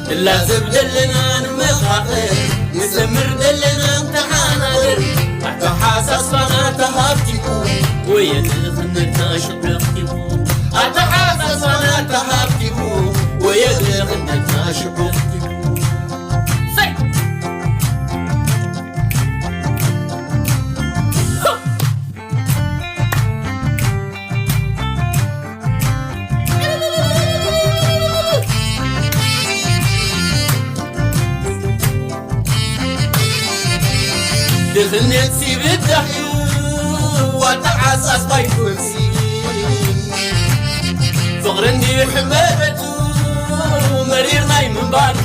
لازم دلنا نمخاخر نسمر دلنا امتحانات حتى حاسس فانا تهابتكو ويدخلنا شبرختكو حتى حاسس فانا تهابتكو ويدخلنا شبرختكو دخلني تسيب الدحيو وتعسس بيكوسي فغرني حمامته مرير نايم من بعد